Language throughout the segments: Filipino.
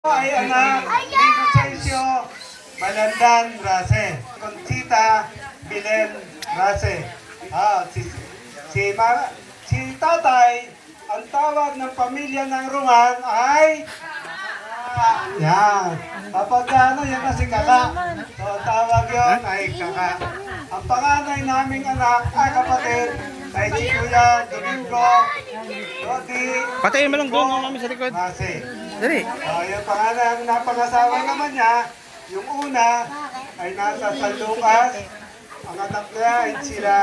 Ay anak ni Inocencio Balandan Rase, Conchita Bilen Rase. Si tatay, ang tawag ng pamilya ng Roman ay yan. Kapag ano, yan kasi kaka. So ang tawag yun ay kaka. Ang panganay naming anak ay kapatid ay si Kuya Domingo Rodi. Patayin mo lang doon ng mami sa likod. Rase. Dali. Yung pangalan na pangasawa naman niya, yung una ay nasa San Lucas. Ang anak niya ay sila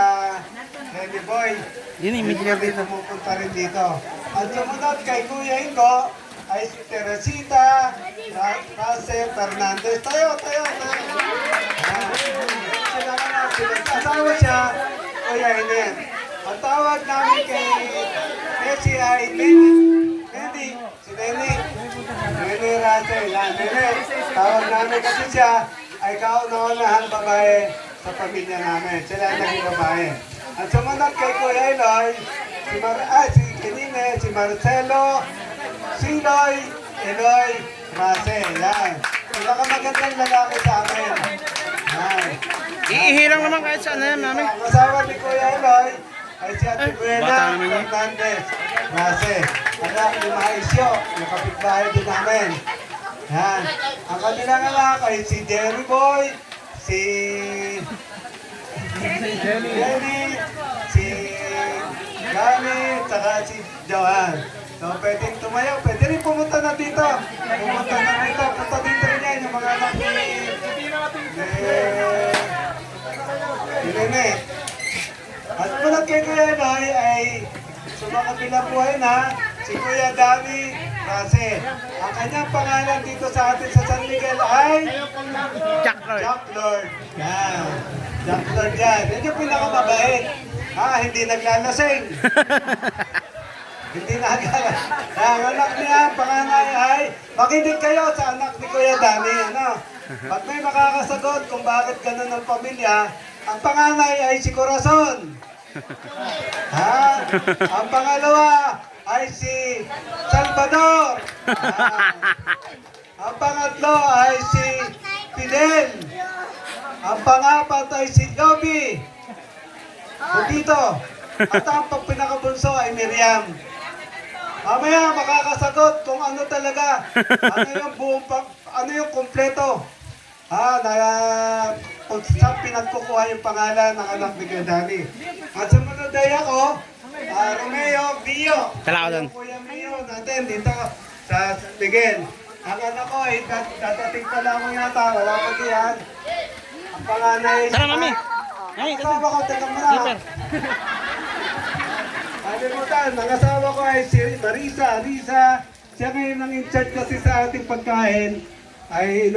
Henry Boy. Yun yung medyo dito. Pumupunta rin dito. At sumunod kay Kuya Ingo ay si Teresita Rase Fernandez. Tayo. Sila ka na, asawa siya, Kuya Inen. Ang tawag namin kay Nessie ay Nenny. Si Nenny Rase. Yan, Nenny. Tawag namin kasi siya ay kauna-unahang babae sa pamilya namin. Sila ang naging babae. At sumunod kay Kuya Eloy, si Kenine, si Marcelo, Siloy, Eloy, Rase. Yan. Sila ka magandang lalaki sa amin. Yan. Iihilang naman kahit saan na yan, mami. Ang asawa ni Kuya Eloy ay si Ate Buena bata naman yun. Fernandez Rase. Anak ni Maisyo, yung kapitbahay din namin. Yan. Ang kanilang anak ay si Jerry Boy, si Jenny, si Gani, saka si Johan. So, pwedeng tumayo. Pwede rin pumunta na dito. Punta dito rin yan. Yung mga anak ni Nene. At mulat kay Kuya Noy ay sumakabilang buhay na si Kuya Dami Rase. Ang kanyang pangalan dito sa atin sa San Miguel ay Jack Lord. Jack Lord. Yan. Jack Lord yan. Yan yung pinakamabait. Hindi naglalasing. Hindi naglalasing. Ang anak niya, panganay ay, makinig kayo sa anak ni Kuya Dami. Pag may makakasagot kung bakit ganun ang pamilya, ang panganay ay si Corazon. Ang pangalawa ay si Salvador. Ang pangatlo ay si Fidel. Ang pangapat ay si Gobi. Dito. At ang pinakabunso ay Miriam. Mamaya makakasagot kung ano talaga. Ano yung kompleto. Kung saan pinagkukuha yung pangalan ng anak ni Gandani. At sumunod ay ako, Romeo Bio. Tala ko doon. Kuya Mio natin dito sa Miguel. Ang anak ko ay dadating pa lamang yata, wala pa diyan. Ang panganay ay Tara, mami. Mami, asawa ko, teka muna. Super. Alimutan, ang asawa ko ay si Marisa. Siya ngayon ang in-charge kasi sa ating pagkain ay